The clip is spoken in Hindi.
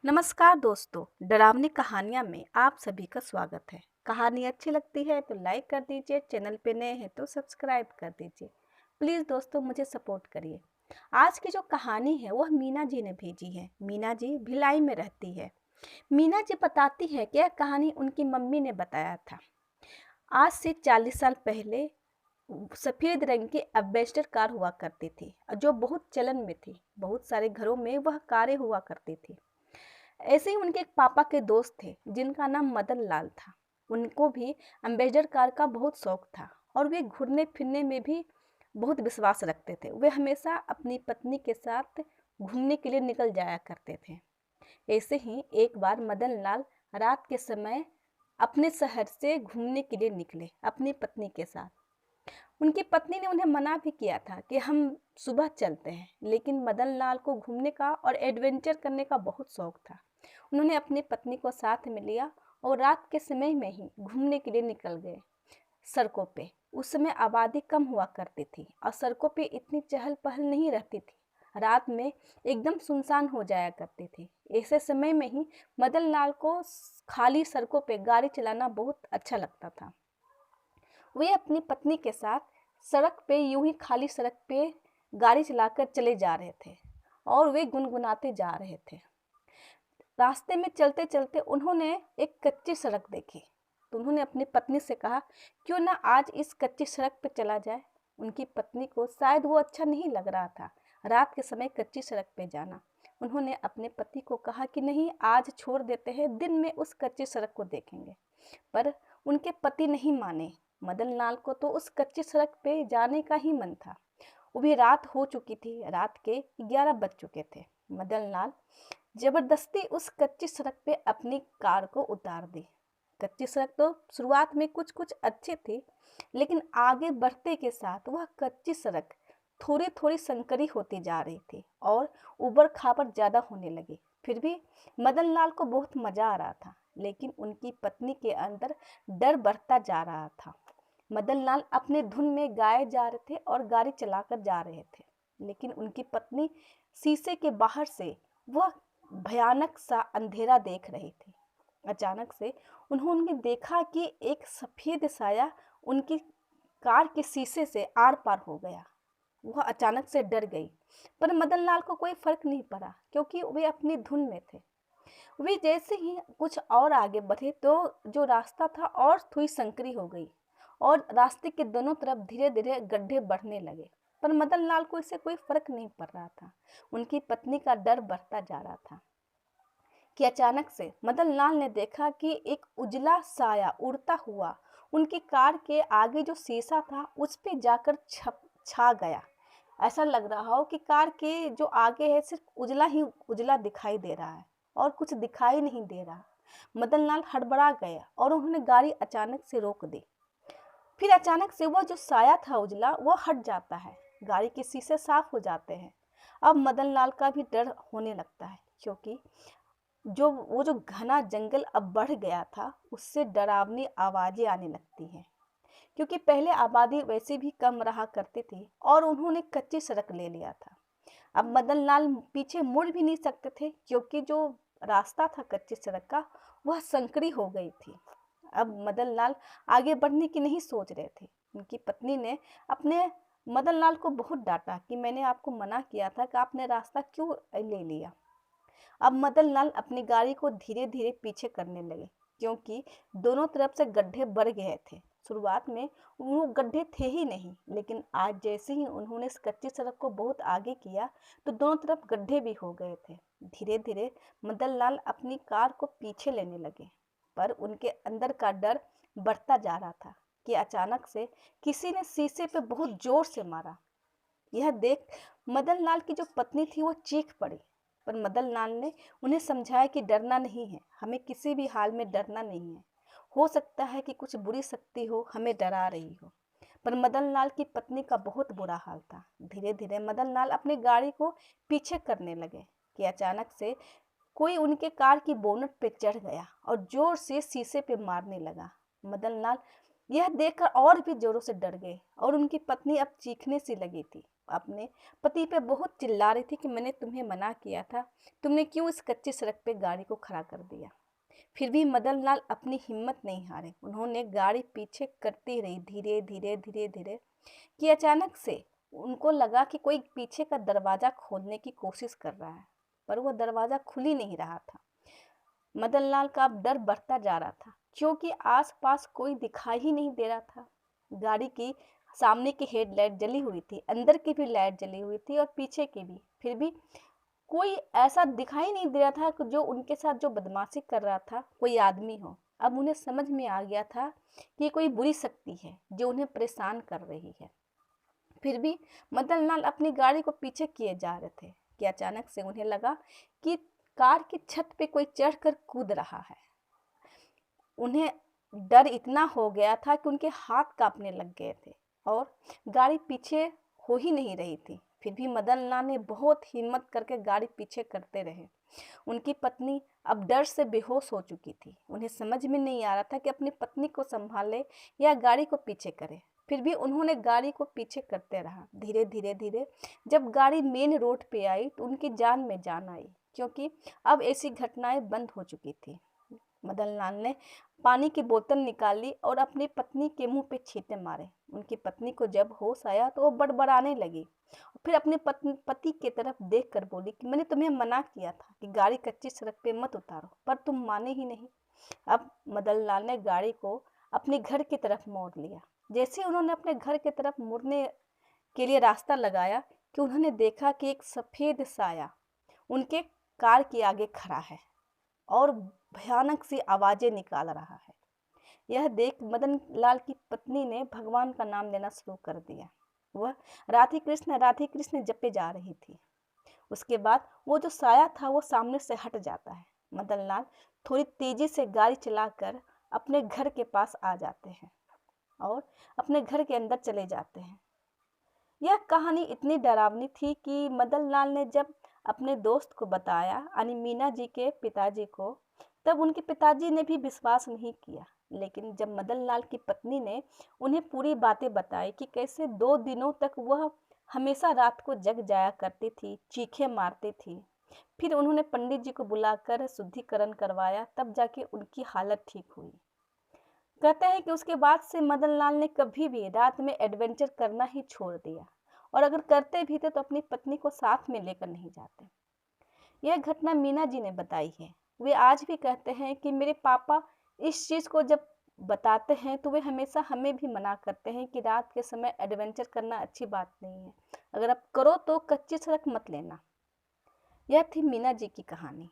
नमस्कार दोस्तों, डरावनी कहानियाँ में आप सभी का स्वागत है। कहानी अच्छी लगती है तो लाइक कर दीजिए, चैनल पे नए हैं तो सब्सक्राइब कर दीजिए। प्लीज़ दोस्तों मुझे सपोर्ट करिए। आज की जो कहानी है वह मीना जी ने भेजी है। मीना जी भिलाई में रहती है। मीना जी बताती है कि यह कहानी उनकी मम्मी ने बताया था। आज से 40 साल पहले सफ़ेद रंग की एम्बेसडर कार हुआ करती थी, जो बहुत चलन में थी। बहुत सारे घरों में वह कारें हुआ करती थी। ऐसे ही उनके एक पापा के दोस्त थे जिनका नाम मदन लाल था। उनको भी अम्बेसडर कार का बहुत शौक था और वे घूमने फिरने में भी बहुत विश्वास रखते थे। वे हमेशा अपनी पत्नी के साथ घूमने के लिए निकल जाया करते थे। ऐसे ही एक बार मदन लाल रात के समय अपने शहर से घूमने के लिए निकले अपनी पत्नी के साथ। उनकी पत्नी ने उन्हें मना भी किया था कि हम सुबह चलते हैं, लेकिन मदन लाल को घूमने का और एडवेंचर करने का बहुत शौक था। उन्होंने अपनी पत्नी को साथ में लिया और रात के समय में ही घूमने के लिए निकल गए। सड़कों पे उस समय आबादी कम हुआ करती थी और सड़कों पे इतनी चहल पहल नहीं रहती थी। रात में एकदम सुनसान हो जाया करती थी। ऐसे समय में ही मदन लाल को खाली सड़कों पे गाड़ी चलाना बहुत अच्छा लगता था। वे अपनी पत्नी के साथ सड़क पे यूं ही खाली सड़क पे गाड़ी चलाकर चले जा रहे थे और वे गुनगुनाते जा रहे थे। रास्ते में चलते चलते उन्होंने एक कच्ची सड़क देखी, तो उन्होंने अपनी पत्नी से कहा, क्यों ना आज इस कच्ची सड़क पे चला जाए। उनकी पत्नी को शायद वो अच्छा नहीं लग रहा था रात के समय कच्ची सड़क पे जाना। उन्होंने अपने पति को कहा कि नहीं, आज छोड़ देते हैं, दिन में उस कच्ची सड़क को देखेंगे। पर उनके पति नहीं माने। मदन लाल को तो उस कच्ची सड़क पे जाने का ही मन था। वो भी रात हो चुकी थी, रात के 11 बज चुके थे। मदन लाल जबरदस्ती उस कच्ची सड़क पे अपनी कार को उतार दी। कच्ची सड़क तो शुरुआत में कुछ कुछ अच्छी थी, लेकिन आगे बढ़ते के साथ वह कच्ची सड़क थोड़ी थोड़ी संकरी होती जा रही थी और ऊबड़ खाबड़ ज़्यादा होने लगी। फिर भी मदन लाल को बहुत मज़ा आ रहा था, लेकिन उनकी पत्नी के अंदर डर बढ़ता जा रहा था। मदन लाल अपने धुन में गाए जा रहे थे और गाड़ी चलाकर जा रहे थे, लेकिन उनकी पत्नी शीशे के बाहर से वह भयानक सा अंधेरा देख रही थी। अचानक से उन्होंने देखा कि एक सफेद साया उनकी कार के शीशे से आर पार हो गया। वह अचानक से डर गई, पर मदन लाल को कोई फर्क नहीं पड़ा क्योंकि वे अपनी धुन में थे। वे जैसे ही कुछ और आगे बढ़े तो जो रास्ता था और थोड़ी संकरी हो गई और रास्ते के दोनों तरफ धीरे धीरे गड्ढे बढ़ने लगे। पर मदन लाल को इससे कोई फर्क नहीं पड़ रहा था। उनकी पत्नी का डर बढ़ता जा रहा था कि अचानक से मदन लाल ने देखा कि एक उजला साया उड़ता हुआ उनकी कार के आगे जो शीशा था उस पे जाकर छा गया। ऐसा लग रहा हो कि कार के जो आगे है सिर्फ उजला ही उजला दिखाई दे रहा है और कुछ दिखाई नहीं दे रहा। मदन लाल हड़बड़ा गया और उन्होंने गाड़ी अचानक से रोक दी। फिर अचानक से वह जो साया था उजला वह हट जाता है, गाड़ी के शीशे साफ हो जाते हैं। अब मदन लाल का भी डर होने लगता है क्योंकि जो घना जंगल अब बढ़ गया था उससे डरावनी आवाजें आने लगती हैं। क्योंकि पहले आबादी वैसे भी कम रहा करती थी और उन्होंने कच्ची सड़क ले लिया था। अब मदन लाल पीछे मुड़ भी नहीं सकते थे क्योंकि जो रास्ता था कच्ची सड़क का वह संकरी हो गई थी। अब मदन लाल आगे बढ़ने की नहीं सोच रहे थे। उनकी पत्नी ने अपने मदन लाल को बहुत डांटा कि मैंने आपको मना किया था कि आपने रास्ता क्यों ले लिया। अब मदन लाल अपनी गाड़ी को धीरे धीरे पीछे करने लगे क्योंकि दोनों तरफ से गड्ढे बढ़ गए थे। शुरुआत में वो गड्ढे थे ही नहीं, लेकिन आज जैसे ही उन्होंने इस कच्ची सड़क को बहुत आगे किया तो दोनों तरफ गड्ढे भी हो गए थे। धीरे धीरे मदन लाल अपनी कार को पीछे लेने लगे, पर उनके अंदर का डर बढ़ता जा रहा था कि अचानक से किसी ने शीशे पे बहुत जोर से मारा। यह देख मदन लाल की जो पत्नी थी वो चीख पड़ी, पर मदन लाल ने उन्हें समझाया कि डरना नहीं है, हमें किसी भी हाल में डरना नहीं है। हो सकता है कि कुछ बुरी शक्ति हो हमें डरा रही हो। पर मदन लाल की पत्नी का बहुत बुरा हाल था। धीरे धीरे मदन लाल अपनी गाड़ी को पीछे करने लगे कि अचानक से कोई उनके कार की बोनट पे चढ़ गया और जोर से शीशे पे मारने लगा। मदन लाल यह देखकर और भी जोरों से डर गए और उनकी पत्नी अब चीखने सी लगी थी। अपने पति पे बहुत चिल्ला रही थी कि मैंने तुम्हें मना किया था, तुमने क्यों इस कच्ची सड़क पे गाड़ी को खड़ा कर दिया। फिर भी मदन लाल अपनी हिम्मत नहीं हारे। उन्होंने गाड़ी पीछे करती रही, धीरे धीरे धीरे धीरे, कि अचानक से उनको लगा कि कोई पीछे का दरवाज़ा खोलने की कोशिश कर रहा है, पर वो दरवाज़ा खुल ही नहीं रहा था। मदन लाल का अब डर बढ़ता जा रहा था, क्योंकि आसपास कोई दिखाई ही नहीं दे रहा था। गाड़ी की सामने की हेडलाइट जली हुई थी, अंदर की भी लाइट जली हुई थी और पीछे की भी, फिर भी कोई ऐसा दिखाई नहीं दे रहा था कि जो उनके साथ जो बदमाशी कर रहा था कोई आदमी हो। अब उन्हें समझ में आ गया था कि ये कोई बुरी शक्ति है जो उन्हें परेशान कर रही है। फिर भी मदन लाल अपनी गाड़ी को पीछे किए जा रहे थे कि अचानक से उन्हें लगा कि कार की छत पे कोई चढ़कर कूद रहा है। उन्हें डर इतना हो गया था कि उनके हाथ कांपने लग गए थे और गाड़ी पीछे हो ही नहीं रही थी। फिर भी मदन लाल ने बहुत हिम्मत करके गाड़ी पीछे करते रहे। उनकी पत्नी अब डर से बेहोश हो चुकी थी। उन्हें समझ में नहीं आ रहा था कि अपनी पत्नी को संभाले या गाड़ी को पीछे करे। फिर भी उन्होंने गाड़ी को पीछे करते रहा। धीरे धीरे धीरे जब गाड़ी मेन रोड पे आई तो उनकी जान में जान आई, क्योंकि अब ऐसी घटनाएं बंद हो चुकी थी। मदन लाल ने पानी की बोतल निकाली और अपनी पत्नी के मुंह पे छींटे मारे। उनकी पत्नी को जब होश आया तो वो बड़बड़ाने लगी। फिर अपने पति की तरफ देखकर बोली कि मैंने तुम्हें मना किया था कि गाड़ी कच्ची सड़क पे मत उतारो, पर तुम माने ही नहीं। अब मदन लाल ने गाड़ी को अपने घर की तरफ मोड़ लिया। जैसे उन्होंने अपने घर की तरफ मुड़ने के लिए रास्ता लगाया कि उन्होंने देखा कि एक सफ़ेद साया उनके कार के आगे खड़ा है और भयानक सी आवाज़ें निकाल रहा है। यह देख मदन लाल की पत्नी ने भगवान का नाम लेना शुरू कर दिया। वह राधे कृष्ण जपे जा रही थी। उसके बाद वो जो साया था वो सामने से हट जाता है। मदन लाल थोड़ी तेजी से गाड़ी चलाकर अपने घर के पास आ जाते हैं और अपने घर के अंदर चले जाते हैं। यह कहानी इतनी डरावनी थी कि मदन लाल ने जब अपने दोस्त को बताया, यानी मीना जी के पिताजी को, तब उनके पिताजी ने भी विश्वास नहीं किया। लेकिन जब मदन लाल की पत्नी ने उन्हें पूरी बातें बताई कि कैसे 2 दिनों तक वह हमेशा रात को जग जाया करती थी, चीखें मारती थी, फिर उन्होंने पंडित जी को बुलाकर शुद्धिकरण करवाया, तब जाके उनकी हालत ठीक हुई। कहते हैं कि उसके बाद से मदन लाल ने कभी भी रात में एडवेंचर करना ही छोड़ दिया, और अगर करते भी थे तो अपनी पत्नी को साथ में लेकर नहीं जाते। यह घटना मीना जी ने बताई है। वे आज भी कहते हैं कि मेरे पापा इस चीज़ को जब बताते हैं तो वे हमेशा हमें भी मना करते हैं कि रात के समय एडवेंचर करना अच्छी बात नहीं है, अगर आप करो तो कच्ची सड़क मत लेना। यह थी मीना जी की कहानी।